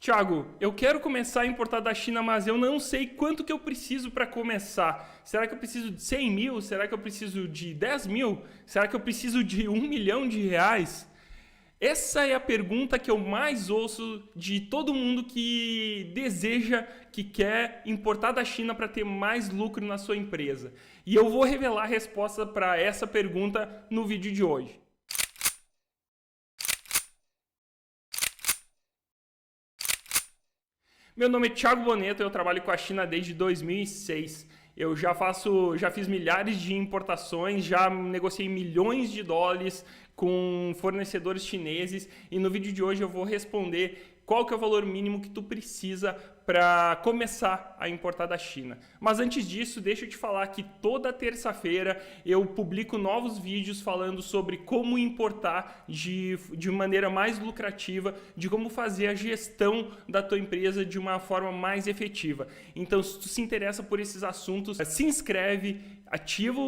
Tiago, eu quero começar a importar da China, mas eu não sei quanto que eu preciso para começar. Será que eu preciso de 100 mil? Será que eu preciso de 10 mil? Será que eu preciso de 1 milhão de reais? Essa é a pergunta que eu mais ouço de todo mundo que deseja, que quer importar da China para ter mais lucro na sua empresa. E eu vou revelar a resposta para essa pergunta no vídeo de hoje. Meu nome é Thiago Boneto, eu trabalho com a China desde 2006. Eu já fiz milhares de importações, já negociei milhões de dólares com fornecedores chineses e no vídeo de hoje eu vou responder qual que é o valor mínimo que tu precisa para começar a importar da China. Mas antes disso, deixa eu te falar que toda terça-feira eu publico novos vídeos falando sobre como importar de maneira mais lucrativa, de como fazer a gestão da tua empresa de uma forma mais efetiva. Então, se tu se interessa por esses assuntos, se inscreve, ativa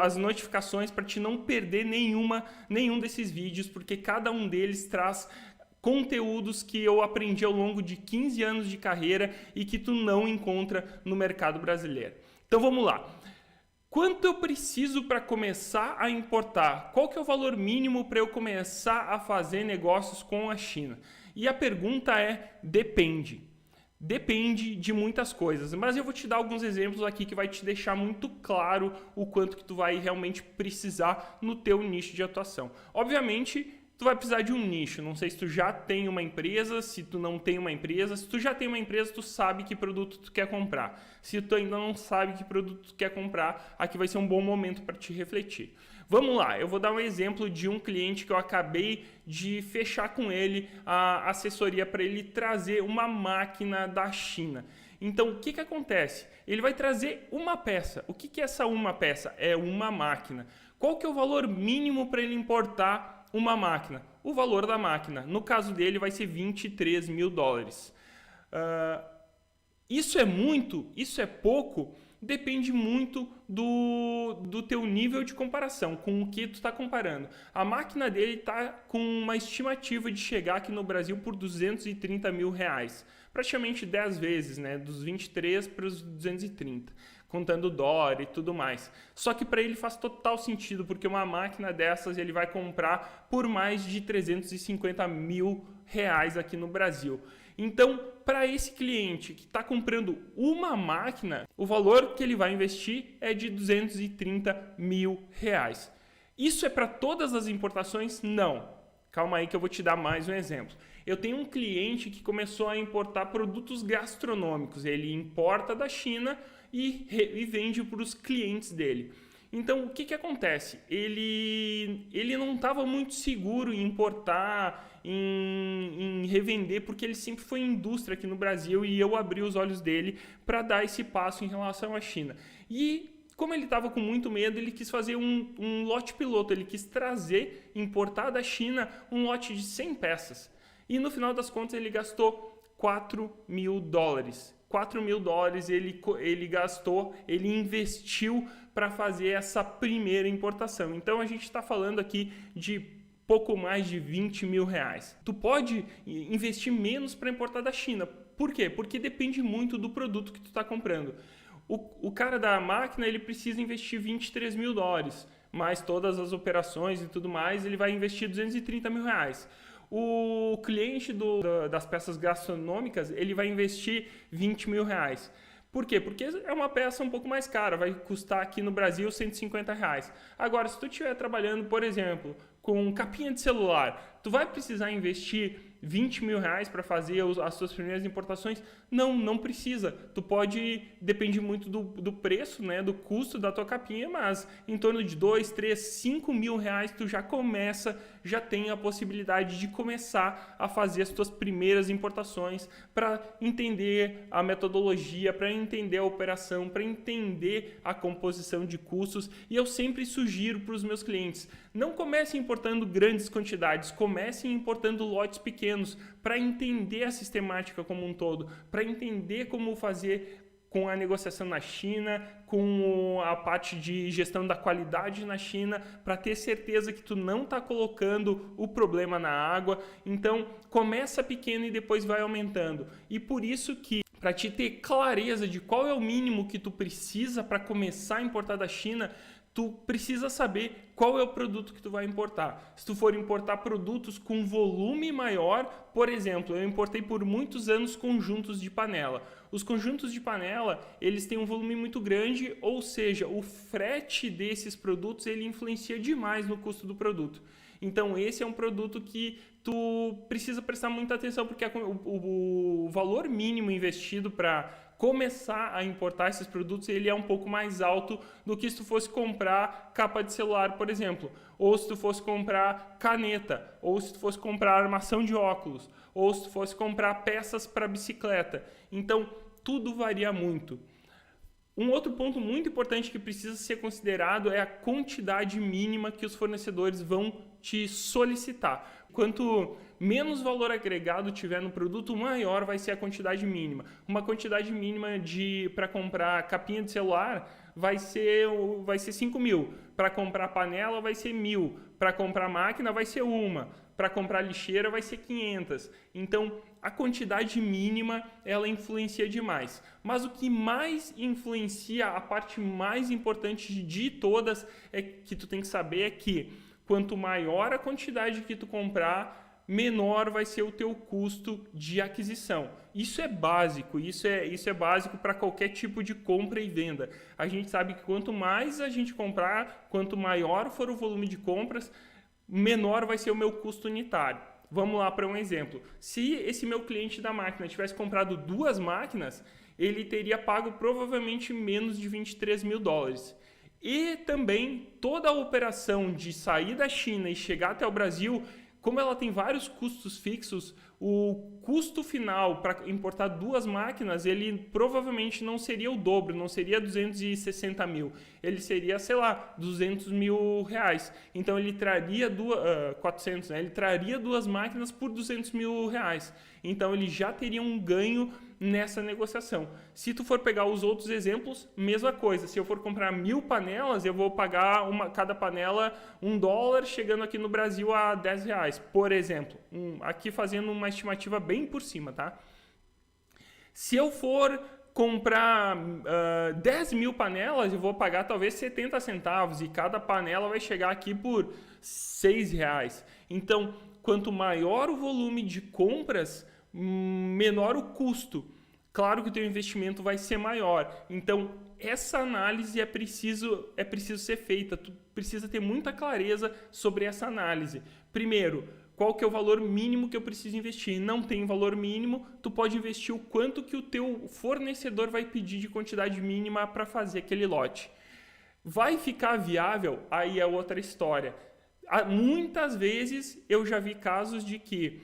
as notificações para te não perder nenhum desses vídeos, porque cada um deles traz conteúdos que eu aprendi ao longo de 15 anos de carreira e que tu não encontra no mercado brasileiro. Então vamos lá. Quanto eu preciso para começar a importar? Qual que é o valor mínimo para eu começar a fazer negócios com a China? E a pergunta é: depende. Depende de muitas coisas, mas eu vou te dar alguns exemplos aqui que vai te deixar muito claro o quanto que tu vai realmente precisar no teu nicho de atuação. Obviamente, tu vai precisar de um nicho. Não sei se tu já tem uma empresa, se tu não tem uma empresa. Se tu já tem uma empresa, tu sabe que produto tu quer comprar. Se tu ainda não sabe que produto tu quer comprar, aqui vai ser um bom momento para te refletir. Vamos lá, eu vou dar um exemplo de um cliente que eu acabei de fechar com ele a assessoria para ele trazer uma máquina da China. Então, o que acontece? Ele vai trazer uma peça. O que é essa uma peça? É uma máquina. Qual que é o valor mínimo para ele importar uma máquina? O valor da máquina, no caso dele, vai ser 23 mil dólares. Isso é muito? Isso é pouco? Depende muito do teu nível de comparação, com o que tu está comparando. A máquina dele está com uma estimativa de chegar aqui no Brasil por 230 mil reais. Praticamente 10 vezes, né? Dos 23 para os 230, contando dólar e tudo mais. Só que para ele faz total sentido, porque uma máquina dessas ele vai comprar por mais de 350 mil reais aqui no Brasil. Então, para esse cliente que está comprando uma máquina, o valor que ele vai investir é de 230 mil reais. Isso é para todas as importações? Não. Calma aí que eu vou te dar mais um exemplo. Eu tenho um cliente que começou a importar produtos gastronômicos. Ele importa da China e vende para os clientes dele. Então, o que acontece? Ele não estava muito seguro em importar, em revender, porque ele sempre foi indústria aqui no Brasil e eu abri os olhos dele para dar esse passo em relação à China. E como ele estava com muito medo, ele quis fazer um lote piloto, ele quis importar da China um lote de 100 peças. E no final das contas ele gastou 4 mil dólares. 4 mil dólares ele gastou, ele investiu para fazer essa primeira importação. Então a gente está falando aqui de pouco mais de 20 mil reais. Tu pode investir menos para importar da China. Por quê? Porque depende muito do produto que tu está comprando. O cara da máquina ele precisa investir 23 mil dólares, mais todas as operações e tudo mais, ele vai investir 230 mil reais. O cliente das peças gastronômicas, ele vai investir 20 mil reais. Por quê? Porque é uma peça um pouco mais cara, vai custar aqui no Brasil 150 reais. Agora, se tu estiver trabalhando, por exemplo, com capinha de celular, tu vai precisar investir 20 mil reais para fazer as suas primeiras importações? Não precisa. Tu pode, depende muito do preço, né, do custo da tua capinha, mas em torno de 2, 3, 5 mil reais tu já tem a possibilidade de começar a fazer as tuas primeiras importações para entender a metodologia, para entender a operação, para entender a composição de custos. E eu sempre sugiro para os meus clientes, não comecem importando grandes quantidades, comecem importando lotes pequenos para entender a sistemática como um todo, para entender como fazer com a negociação na China, com a parte de gestão da qualidade na China, para ter certeza que tu não está colocando o problema na água. Então, começa pequeno e depois vai aumentando. E por isso que, para te ter clareza de qual é o mínimo que tu precisa para começar a importar da China, tu precisa saber qual é o produto que tu vai importar. Se tu for importar produtos com volume maior, por exemplo, eu importei por muitos anos conjuntos de panela. Os conjuntos de panela, eles têm um volume muito grande, ou seja, o frete desses produtos ele influencia demais no custo do produto. Então esse é um produto que tu precisa prestar muita atenção, porque o valor mínimo investido para começar a importar esses produtos, ele é um pouco mais alto do que se tu fosse comprar capa de celular, por exemplo, ou se tu fosse comprar caneta, ou se tu fosse comprar armação de óculos, ou se tu fosse comprar peças para bicicleta. Então, tudo varia muito. Um outro ponto muito importante que precisa ser considerado é a quantidade mínima que os fornecedores vão te solicitar. Quanto menos valor agregado tiver no produto, maior vai ser a quantidade mínima. Uma quantidade mínima para comprar capinha de celular vai ser 5 mil. Para comprar panela vai ser 1.000. Para comprar máquina vai ser 1. Para comprar lixeira vai ser 500. Então, a quantidade mínima, ela influencia demais. Mas o que mais influencia, a parte mais importante de todas, que tu tem que saber é que quanto maior a quantidade que tu comprar, menor vai ser o teu custo de aquisição. Isso é básico, isso é básico para qualquer tipo de compra e venda. A gente sabe que quanto mais a gente comprar, quanto maior for o volume de compras, menor vai ser o meu custo unitário. Vamos lá para um exemplo. Se esse meu cliente da máquina tivesse comprado 2 máquinas, ele teria pago provavelmente menos de 23 mil dólares. E também toda a operação de sair da China e chegar até o Brasil, como ela tem vários custos fixos, o custo final para importar 2 máquinas, ele provavelmente não seria o dobro, não seria 260 mil, ele seria, sei lá, 200 mil reais. Então ele traria 400, né? Ele traria 2 máquinas por 200 mil reais. Então ele já teria um ganho nessa negociação. Se tu for pegar os outros exemplos, mesma coisa. Se eu for comprar 1.000 panelas, eu vou pagar cada panela $1, chegando aqui no Brasil a 10 reais, por exemplo. Aqui fazendo uma estimativa bem por cima, tá? Se eu for comprar 10.000 panelas, eu vou pagar talvez 70 centavos e cada panela vai chegar aqui por 6 reais. Então, quanto maior o volume de compras, menor o custo. Claro que o teu investimento vai ser maior. Então, essa análise é preciso ser feita. Tu precisa ter muita clareza sobre essa análise. Primeiro, qual que é o valor mínimo que eu preciso investir? Não tem valor mínimo, tu pode investir o quanto que o teu fornecedor vai pedir de quantidade mínima para fazer aquele lote. Vai ficar viável? Aí é outra história. Muitas vezes eu já vi casos de que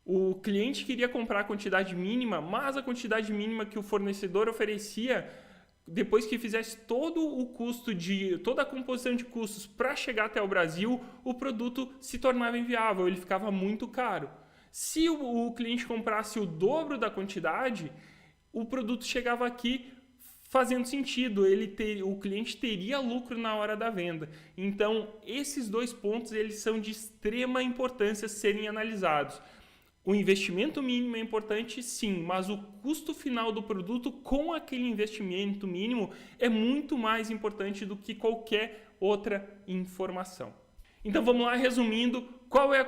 o cliente queria comprar a quantidade mínima, mas a quantidade mínima que o fornecedor oferecia, depois que fizesse todo o custo toda a composição de custos para chegar até o Brasil, o produto se tornava inviável, ele ficava muito caro. Se o cliente comprasse o dobro da quantidade, o produto chegava aqui fazendo sentido, o cliente teria lucro na hora da venda. Então, esses 2 pontos eles são de extrema importância serem analisados. O investimento mínimo é importante, sim, mas o custo final do produto com aquele investimento mínimo é muito mais importante do que qualquer outra informação. Então vamos lá, resumindo, qual é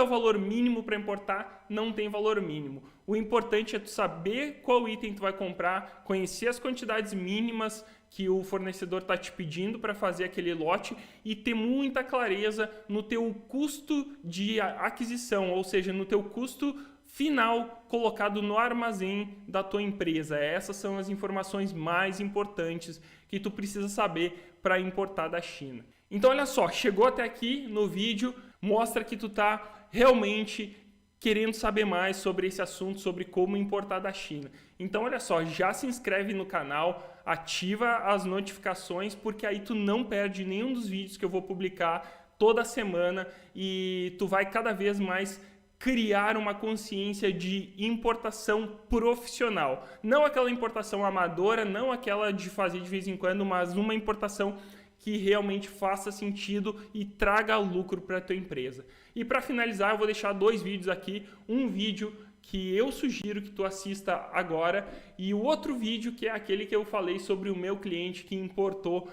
o valor mínimo para importar? Não tem valor mínimo. O importante é tu saber qual item tu vai comprar, conhecer as quantidades mínimas que o fornecedor está te pedindo para fazer aquele lote e ter muita clareza no teu custo de aquisição, ou seja, no teu custo final colocado no armazém da tua empresa. Essas são as informações mais importantes que tu precisa saber para importar da China. Então olha só, chegou até aqui no vídeo, mostra que tu está realmente querendo saber mais sobre esse assunto, sobre como importar da China. Então olha só, já se inscreve no canal, ativa as notificações, porque aí tu não perde nenhum dos vídeos que eu vou publicar toda semana e tu vai cada vez mais criar uma consciência de importação profissional. Não aquela importação amadora, não aquela de fazer de vez em quando, mas uma importação que realmente faça sentido e traga lucro para a tua empresa. E para finalizar, eu vou deixar 2 vídeos aqui. Um vídeo que eu sugiro que tu assista agora e o outro vídeo que é aquele que eu falei sobre o meu cliente que importou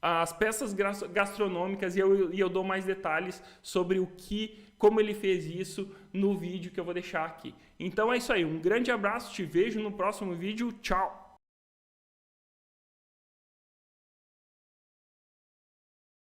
as peças gastronômicas e eu dou mais detalhes sobre como ele fez isso no vídeo que eu vou deixar aqui. Então é isso aí, um grande abraço, te vejo no próximo vídeo, tchau!